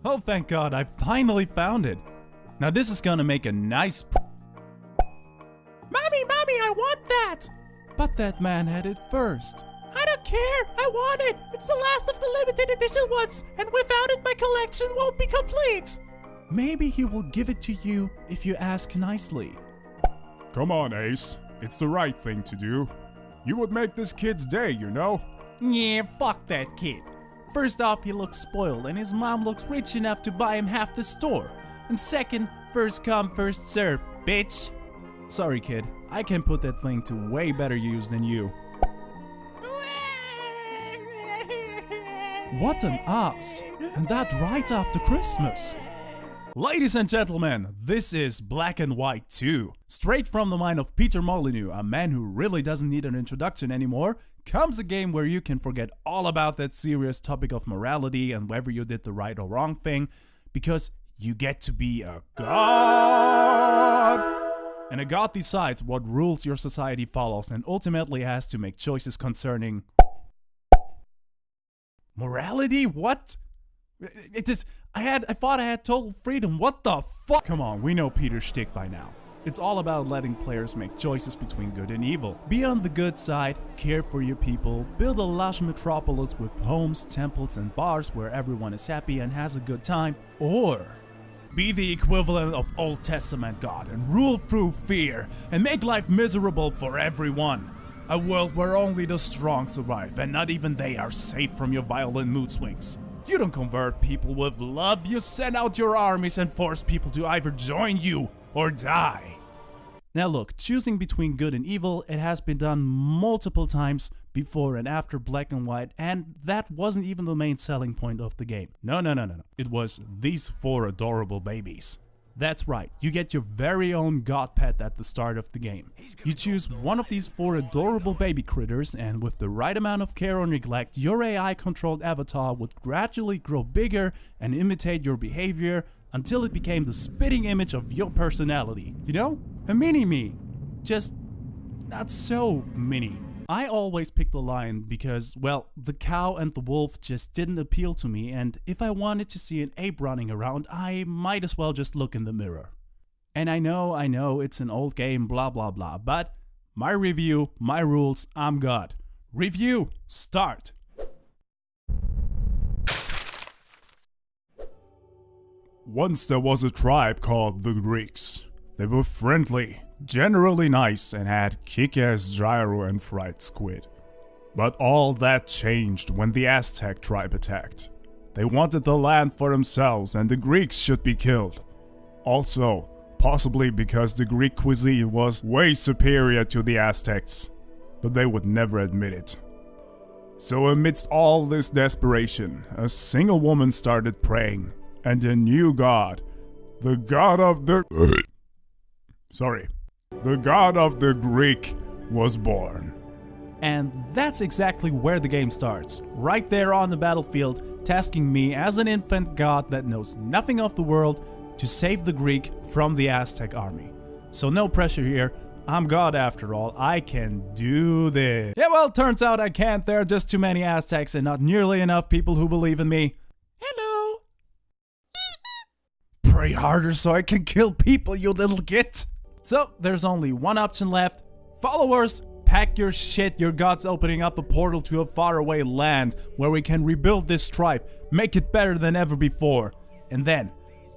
Oh, thank God, I finally found it. Now this is gonna make a nice... Mommy, I want that! But that man had it first. I don't care, I want it! It's the last of the limited edition ones, and without it my collection won't be complete! Maybe he will give it to you if you ask nicely. Come on, Ace. It's the right thing to do. You would make this kid's day, you know? Yeah, fuck that kid. First off, he looks spoiled and his mom looks rich enough to buy him half the store. And second, first come, first serve, bitch. Sorry kid, I can put that thing to way better use than you. What an ass! And that right after Christmas! Ladies and gentlemen, this is Black and White 2. Straight from the mind of Peter Molyneux, a man who really doesn't need an introduction anymore, comes a game where you can forget all about that serious topic of morality and whether you did the right or wrong thing, because you get to be a god! And a god decides what rules your society follows and ultimately has to make choices concerning... morality? What? It is... I thought I had total freedom. What the fuck? Come on, we know Peter's shtick by now. It's all about letting players make choices between good and evil. Be on the good side, care for your people, build a lush metropolis with homes, temples and bars where everyone is happy and has a good time, or be the equivalent of Old Testament God and rule through fear and make life miserable for everyone. A world where only the strong survive and not even they are safe from your violent mood swings. You don't convert people with love, you send out your armies and force people to either join you or die. Now look, choosing between good and evil, it has been done multiple times before and after Black and White, and that wasn't even the main selling point of the game. No. It was these 4 adorable babies. That's right, you get your very own god pet at the start of the game. You choose one of these 4 adorable baby critters, and with the right amount of care or neglect, your AI controlled avatar would gradually grow bigger and imitate your behavior until it became the spitting image of your personality. You know, a mini-me, just not so mini. I always picked the lion because, well, the cow and the wolf just didn't appeal to me, and if I wanted to see an ape running around, I might as well just look in the mirror. And I know, it's an old game, blah blah blah, but my review, my rules, I'm God. Review, start! Once there was a tribe called the Greeks. They were friendly, generally nice, and had kick-ass gyro and fried squid. But all that changed when the Aztec tribe attacked. They wanted the land for themselves and the Greeks should be killed. Also, possibly because the Greek cuisine was way superior to the Aztecs, but they would never admit it. So amidst all this desperation, a single woman started praying, and a new god, the god of the... The god of the Greek was born. And that's exactly where the game starts, right there on the battlefield, tasking me as an infant god that knows nothing of the world to save the Greek from the Aztec army. So no pressure here, I'm God after all, I can do this. Yeah, well, turns out I can't, there are just too many Aztecs and not nearly enough people who believe in me. Hello. Pray harder so I can kill people, you little git. So, there's only one option left. Followers, pack your shit, your god's opening up a portal to a faraway land where we can rebuild this tribe, make it better than ever before. And then,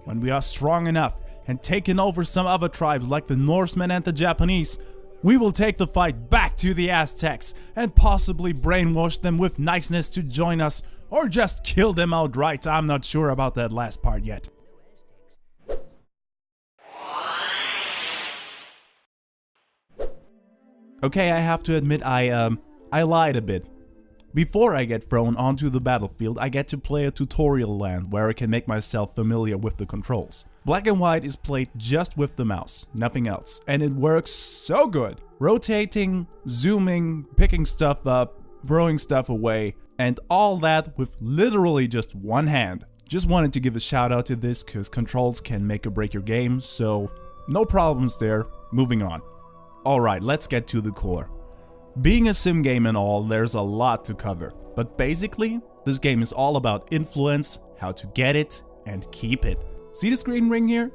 when we are strong enough and taken over some other tribes like the Norsemen and the Japanese, we will take the fight back to the Aztecs and possibly brainwash them with niceness to join us, or just kill them outright. I'm not sure about that last part yet. Okay, I have to admit I lied a bit. Before I get thrown onto the battlefield, I get to play a tutorial land where I can make myself familiar with the controls. Black and White is played just with the mouse, nothing else, and it works so good. Rotating, zooming, picking stuff up, throwing stuff away, and all that with literally just one hand. Just wanted to give a shout out to this cause controls can make or break your game, so no problems there, moving on. Alright, let's get to the core. Being a sim game and all, there's a lot to cover, but basically, this game is all about influence, how to get it, and keep it. See this green ring here?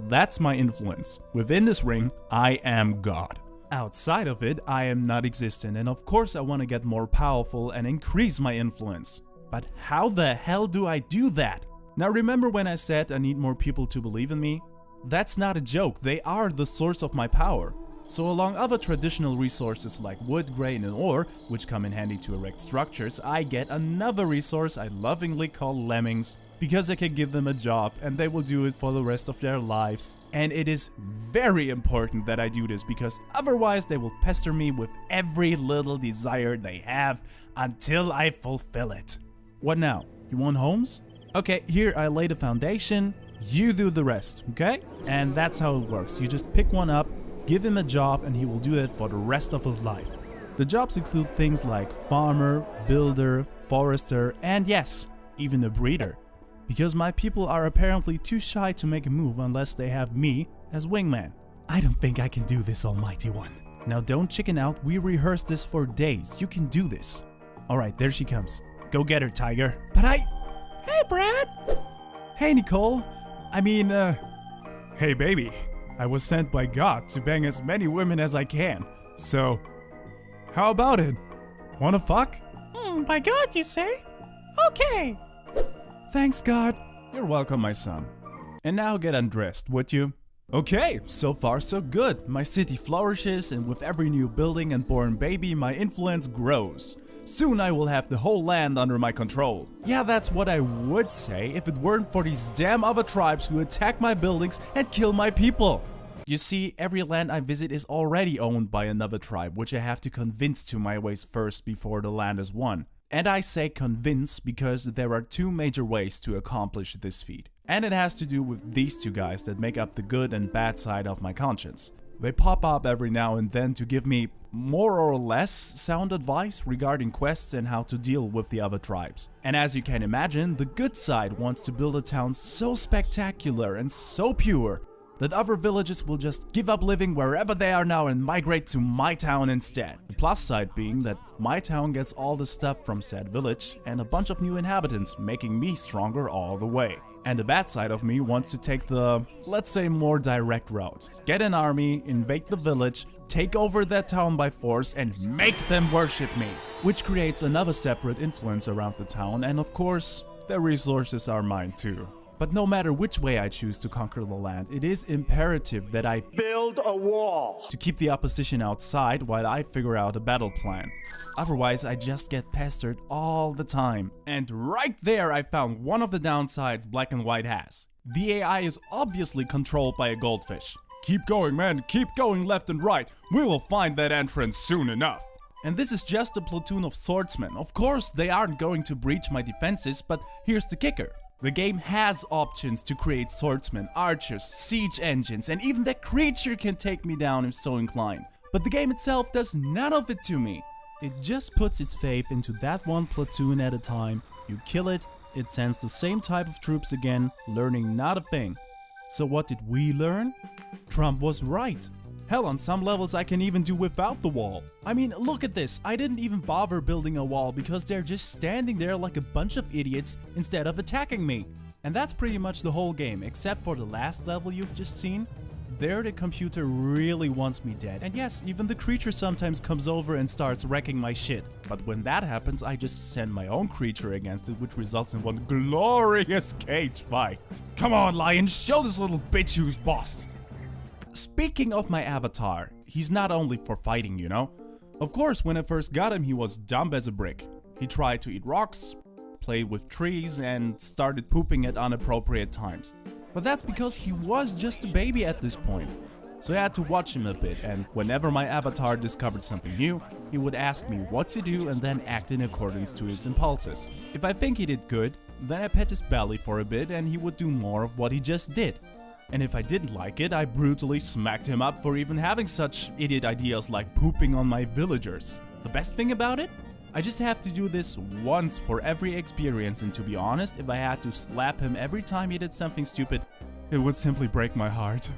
That's my influence. Within this ring, I am God. Outside of it, I am not existent, and of course I want to get more powerful and increase my influence. But how the hell do I do that? Now remember when I said I need more people to believe in me? That's not a joke, they are the source of my power. So along other traditional resources like wood, grain and ore, which come in handy to erect structures, I get another resource I lovingly call lemmings. Because I can give them a job and they will do it for the rest of their lives. And it is very important that I do this because otherwise they will pester me with every little desire they have until I fulfill it. What now? You want homes? Okay, here I lay the foundation, you do the rest, okay? And that's how it works. You just pick one up, give him a job and he will do it for the rest of his life. The jobs include things like farmer, builder, forester, and yes, even a breeder. Because my people are apparently too shy to make a move unless they have me as wingman. I don't think I can do this, Almighty One. Now don't chicken out, we rehearsed this for days, you can do this. Alright, there she comes. Go get her, Tiger. But Hey, Brad! Hey, Nicole. Hey baby, I was sent by God to bang as many women as I can. So, how about it? Wanna fuck? By God, you say? Okay. Thanks, God. You're welcome, my son. And now get undressed, would you? Okay, so far so good. My city flourishes and with every new building and born baby, my influence grows. Soon I will have the whole land under my control. Yeah, that's what I would say if it weren't for these damn other tribes who attack my buildings and kill my people. You see, every land I visit is already owned by another tribe, which I have to convince to my ways first before the land is won. And I say convince because there are two major ways to accomplish this feat. And it has to do with these two guys that make up the good and bad side of my conscience. They pop up every now and then to give me more or less sound advice regarding quests and how to deal with the other tribes. And as you can imagine, the good side wants to build a town so spectacular and so pure that other villages will just give up living wherever they are now and migrate to my town instead. The plus side being that my town gets all the stuff from said village and a bunch of new inhabitants, making me stronger all the way. And the bad side of me wants to take the, let's say, more direct route. Get an army, invade the village, take over that town by force and make them worship me. Which creates another separate influence around the town and of course, their resources are mine too. But no matter which way I choose to conquer the land, it is imperative that I build a wall to keep the opposition outside while I figure out a battle plan. Otherwise, I just get pestered all the time. And right there I found one of the downsides Black and White has. The AI is obviously controlled by a goldfish. Keep going, man, keep going left and right. We will find that entrance soon enough. And this is just a platoon of swordsmen. Of course, they aren't going to breach my defenses, but here's the kicker. The game has options to create swordsmen, archers, siege engines, and even that creature can take me down if so inclined. But the game itself does none of it to me. It just puts its faith into that one platoon at a time. You kill it, it sends the same type of troops again, learning not a thing. So what did we learn? Trump was right. Hell, on some levels I can even do without the wall. I mean, look at this, I didn't even bother building a wall because they're just standing there like a bunch of idiots instead of attacking me. And that's pretty much the whole game, except for the last level you've just seen. There the computer really wants me dead. And yes, even the creature sometimes comes over and starts wrecking my shit. But when that happens, I just send my own creature against it, which results in one glorious cage fight. Come on, Lion, show this little bitch who's boss. Speaking of my avatar, he's not only for fighting, you know? Of course, when I first got him, he was dumb as a brick. He tried to eat rocks, played with trees, and started pooping at inappropriate times. But that's because he was just a baby at this point. So I had to watch him a bit, and whenever my avatar discovered something new, he would ask me what to do and then act in accordance to his impulses. If I think he did good, then I pet his belly for a bit and he would do more of what he just did. And if I didn't like it, I brutally smacked him up for even having such idiot ideas like pooping on my villagers. The best thing about it? I just have to do this once for every experience, and to be honest, if I had to slap him every time he did something stupid, it would simply break my heart.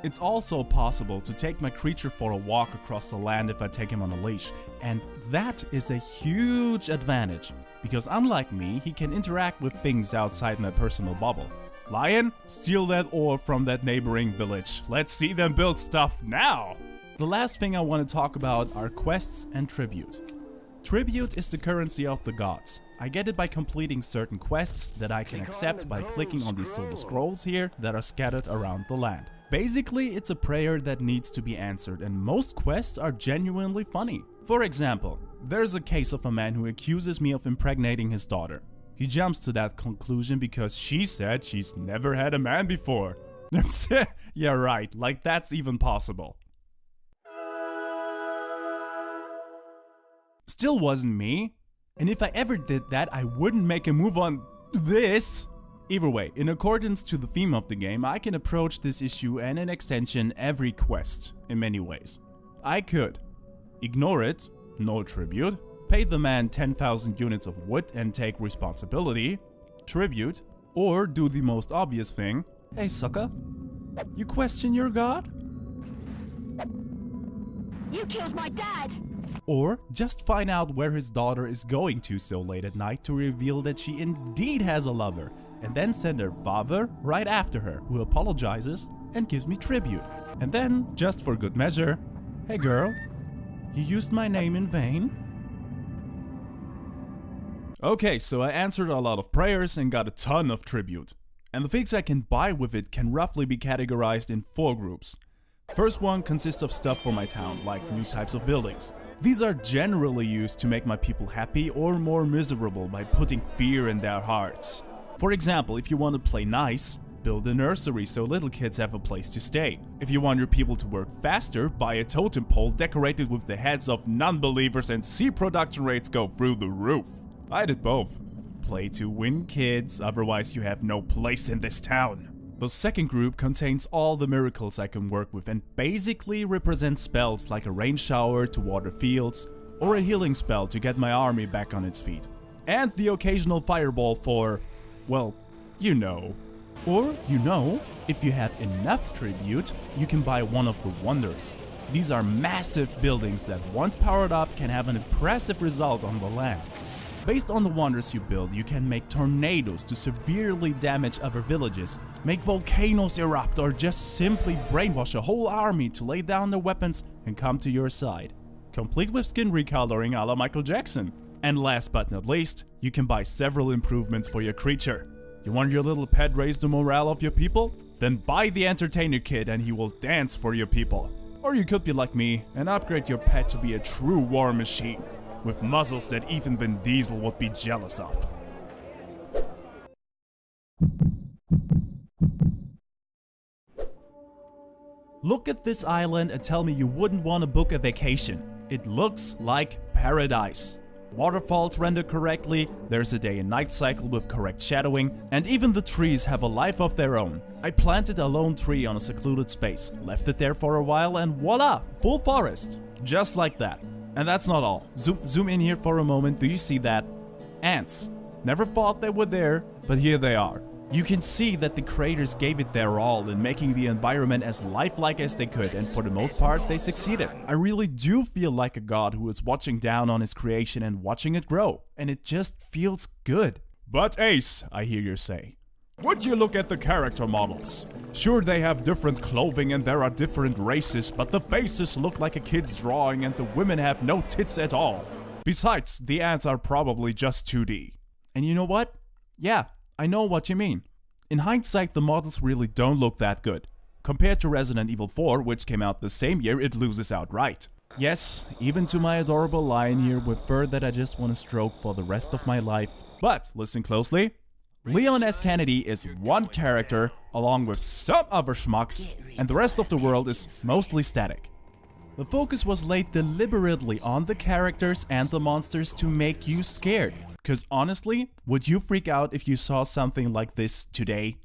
It's also possible to take my creature for a walk across the land if I take him on a leash, and that is a huge advantage, because unlike me, he can interact with things outside my personal bubble. Lion, steal that ore from that neighboring village. Let's see them build stuff now! The last thing I want to talk about are quests and tribute. Tribute is the currency of the gods. I get it by completing certain quests that I can accept by clicking on these silver scrolls here that are scattered around the land. Basically, it's a prayer that needs to be answered, and most quests are genuinely funny. For example, there's a case of a man who accuses me of impregnating his daughter. He jumps to that conclusion because she said she's never had a man before. Yeah, right, like that's even possible. Still wasn't me. And if I ever did that, I wouldn't make a move on this. Either way, in accordance to the theme of the game, I can approach this issue and an extension every quest in many ways. I could ignore it, no tribute, pay the man 10,000 units of wood and take responsibility, tribute, or do the most obvious thing, hey sucker, you question your god? You killed my dad! Or just find out where his daughter is going to so late at night to reveal that she indeed has a lover, and then send her father right after her, who apologizes and gives me tribute. And then, just for good measure, hey girl, you used my name in vain? Okay, so I answered a lot of prayers and got a ton of tribute. And the things I can buy with it can roughly be categorized in 4 groups. First one consists of stuff for my town, like new types of buildings. These are generally used to make my people happy or more miserable by putting fear in their hearts. For example, if you want to play nice, build a nursery so little kids have a place to stay. If you want your people to work faster, buy a totem pole decorated with the heads of non-believers and see production rates go through the roof. I did both. Play to win, kids, otherwise you have no place in this town. The second group contains all the miracles I can work with and basically represents spells like a rain shower to water fields or a healing spell to get my army back on its feet. And the occasional fireball for, well, you know. Or, you know, if you have enough tribute, you can buy one of the wonders. These are massive buildings that once powered up can have an impressive result on the land. Based on the wonders you build, you can make tornadoes to severely damage other villages, make volcanoes erupt, or just simply brainwash a whole army to lay down their weapons and come to your side. Complete with skin recoloring a la Michael Jackson. And last but not least, you can buy several improvements for your creature. You want your little pet raise the morale of your people? Then buy the entertainer kit and he will dance for your people. Or you could be like me and upgrade your pet to be a true war machine, with muzzles that even Vin Diesel would be jealous of. Look at this island and tell me you wouldn't want to book a vacation. It looks like paradise. Waterfalls render correctly, there's a day and night cycle with correct shadowing, and even the trees have a life of their own. I planted a lone tree on a secluded space, left it there for a while, and voila, full forest. Just like that. And that's not all. Zoom in here for a moment. Do you see that? Ants. Never thought they were there, but here they are. You can see that the creators gave it their all in making the environment as lifelike as they could, and for the most part they succeeded. I really do feel like a god who is watching down on his creation and watching it grow, and it just feels good. But Ace, I hear you say, would you look at the character models? Sure, they have different clothing and there are different races, but the faces look like a kid's drawing and the women have no tits at all. Besides, the ants are probably just 2D. And you know what? Yeah, I know what you mean. In hindsight, the models really don't look that good. Compared to Resident Evil 4, which came out the same year, it loses outright. Yes, even to my adorable lion here with fur that I just want to stroke for the rest of my life. But, listen closely. Leon S. Kennedy is one character, along with some other schmucks, and the rest of the world is mostly static. The focus was laid deliberately on the characters and the monsters to make you scared. Cause honestly, would you freak out if you saw something like this today?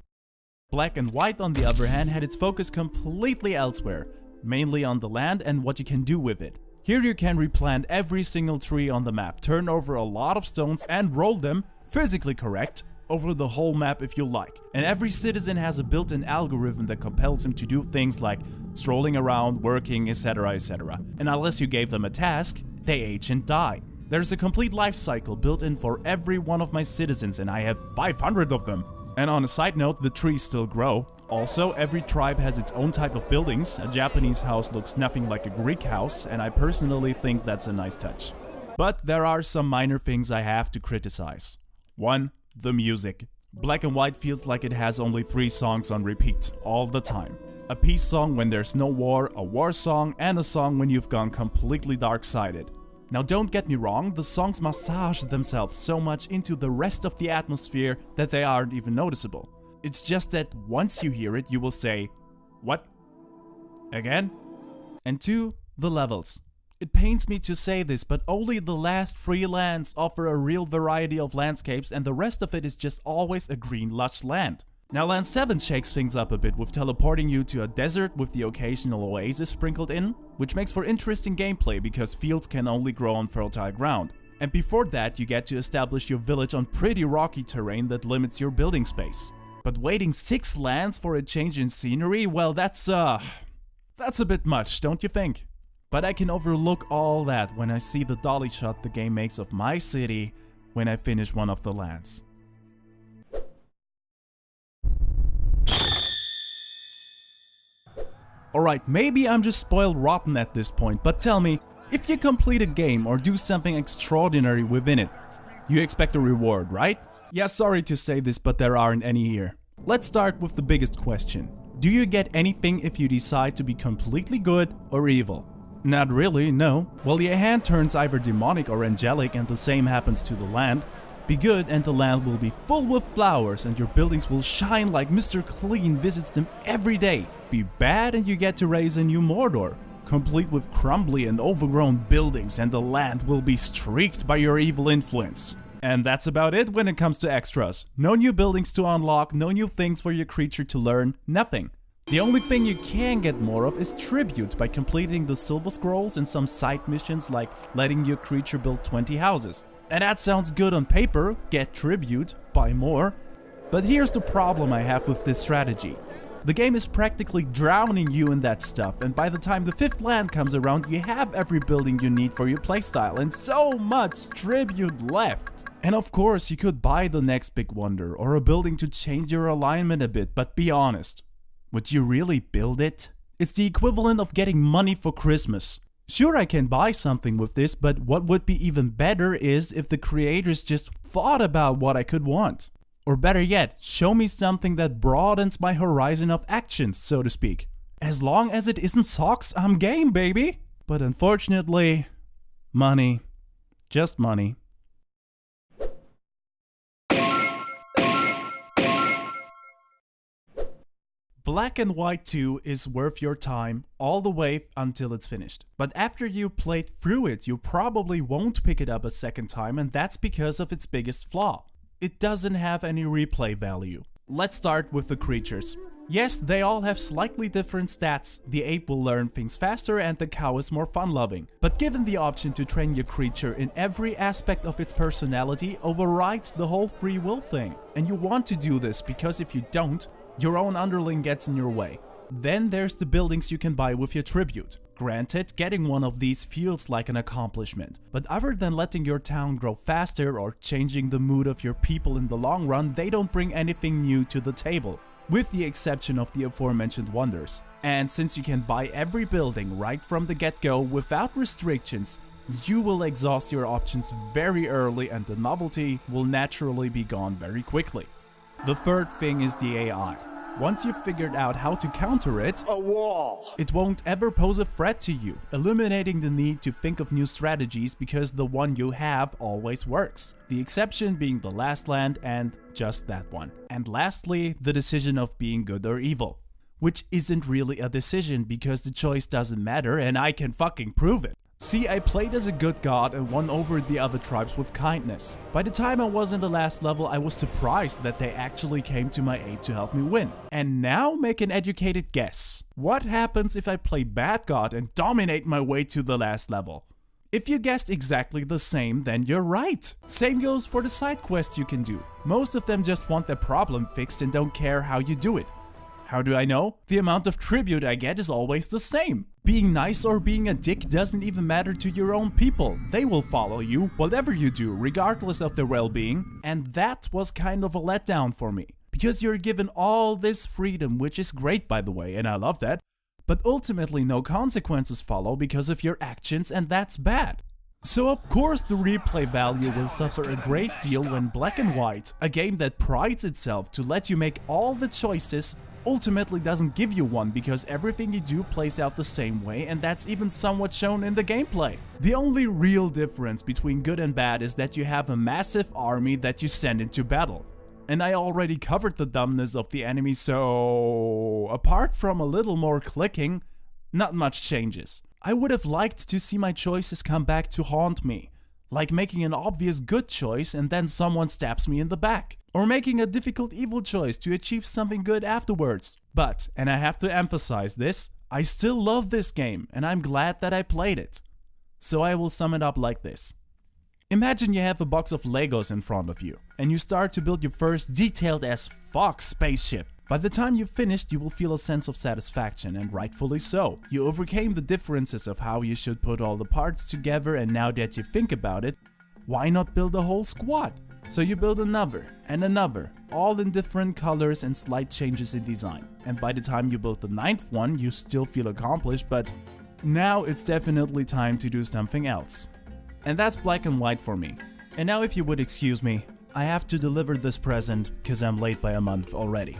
Black and White, on the other hand, had its focus completely elsewhere, mainly on the land and what you can do with it. Here you can replant every single tree on the map, turn over a lot of stones and roll them, physically correct, over the whole map if you like. And every citizen has a built-in algorithm that compels him to do things like strolling around, working, etc, etc. And unless you gave them a task, they age and die. There's a complete life cycle built in for every one of my citizens and I have 500 of them. And on a side note, the trees still grow. Also, every tribe has its own type of buildings. A Japanese house looks nothing like a Greek house, and I personally think that's a nice touch. But there are some minor things I have to criticize. 1. The music. Black and White feels like it has only 3 songs on repeat, all the time. A peace song when there's no war, a war song, and a song when you've gone completely dark-sided. Now don't get me wrong, the songs massage themselves so much into the rest of the atmosphere that they aren't even noticeable. It's just that once you hear it, you will say, "What? Again?" And 2, the levels. It pains me to say this, but only the last 3 lands offer a real variety of landscapes, and the rest of it is just always a green lush land. Now land 7 shakes things up a bit with teleporting you to a desert with the occasional oasis sprinkled in, which makes for interesting gameplay because fields can only grow on fertile ground. And before that you get to establish your village on pretty rocky terrain that limits your building space. But waiting 6 lands for a change in scenery, well that's a bit much, don't you think? But I can overlook all that when I see the dolly shot the game makes of my city when I finish one of the lands. Alright, maybe I'm just spoiled rotten at this point, but tell me, if you complete a game or do something extraordinary within it, you expect a reward, right? Yeah, sorry to say this, but there aren't any here. Let's start with the biggest question. Do you get anything if you decide to be completely good or evil? Not really, no. Well, your hand turns either demonic or angelic and the same happens to the land. Be good and the land will be full with flowers and your buildings will shine like Mr. Clean visits them every day. Be bad and you get to raise a new Mordor, complete with crumbly and overgrown buildings, and the land will be streaked by your evil influence. And that's about it when it comes to extras. No new buildings to unlock, no new things for your creature to learn, nothing. The only thing you can get more of is tribute by completing the silver scrolls and some side missions like letting your creature build 20 houses. And that sounds good on paper, get tribute, buy more. But here's the problem I have with this strategy. The game is practically drowning you in that stuff, and by the time the 5th land comes around you have every building you need for your playstyle and so much tribute left. And of course you could buy the next big wonder or a building to change your alignment a bit, but be honest, would you really build it? It's the equivalent of getting money for Christmas. Sure, I can buy something with this, but what would be even better is if the creators just thought about what I could want. Or better yet, show me something that broadens my horizon of actions, so to speak. As long as it isn't socks, I'm game, baby! But unfortunately, money. Just money. Black and White 2 is worth your time all the way until it's finished. But after you played through it, you probably won't pick it up a second time, and that's because of its biggest flaw. It doesn't have any replay value. Let's start with the creatures. Yes, they all have slightly different stats. The ape will learn things faster and the cow is more fun-loving. But given the option to train your creature in every aspect of its personality overrides the whole free will thing. And you want to do this because if you don't, your own underling gets in your way. Then there's the buildings you can buy with your tribute. Granted, getting one of these feels like an accomplishment, but other than letting your town grow faster or changing the mood of your people in the long run, they don't bring anything new to the table, with the exception of the aforementioned wonders. And since you can buy every building right from the get-go without restrictions, you will exhaust your options very early and the novelty will naturally be gone very quickly. The third thing is the AI. Once you've figured out how to counter it, it won't ever pose a threat to you, eliminating the need to think of new strategies because the one you have always works. The exception being the last land and just that one. And lastly, the decision of being good or evil. Which isn't really a decision because the choice doesn't matter and I can fucking prove it. See, I played as a good god and won over the other tribes with kindness. By the time I was in the last level, I was surprised that they actually came to my aid to help me win. And now make an educated guess. What happens if I play bad god and dominate my way to the last level? If you guessed exactly the same, then you're right. Same goes for the side quests you can do. Most of them just want their problem fixed and don't care how you do it. How do I know? The amount of tribute I get is always the same. Being nice or being a dick doesn't even matter to your own people. They will follow you, whatever you do, regardless of their well-being. And that was kind of a letdown for me. because you're given all this freedom, which is great by the way, and I love that, but ultimately no consequences follow because of your actions, and that's bad. So of course the replay value will suffer a great deal when Black and White, a game that prides itself to let you make all the choices, ultimately doesn't give you one because everything you do plays out the same way, and that's even somewhat shown in the gameplay. The only real difference between good and bad is that you have a massive army that you send into battle. And I already covered the dumbness of the enemy, so apart from a little more clicking, not much changes. I would have liked to see my choices come back to haunt me, like making an obvious good choice and then someone stabs me in the back, or making a difficult evil choice to achieve something good afterwards. But, and I have to emphasize this, I still love this game and I'm glad that I played it. So I will sum it up like this. Imagine you have a box of Legos in front of you, and you start to build your first detailed as fuck spaceship. By the time you've finished, you will feel a sense of satisfaction, and rightfully so. You overcame the differences of how you should put all the parts together, and now that you think about it, why not build a whole squad? So you build another, and another, all in different colors and slight changes in design. And by the time you build the 9th one, you still feel accomplished, but now it's definitely time to do something else. And that's Black and White for me. And now if you would excuse me, I have to deliver this present because I'm late by a month already.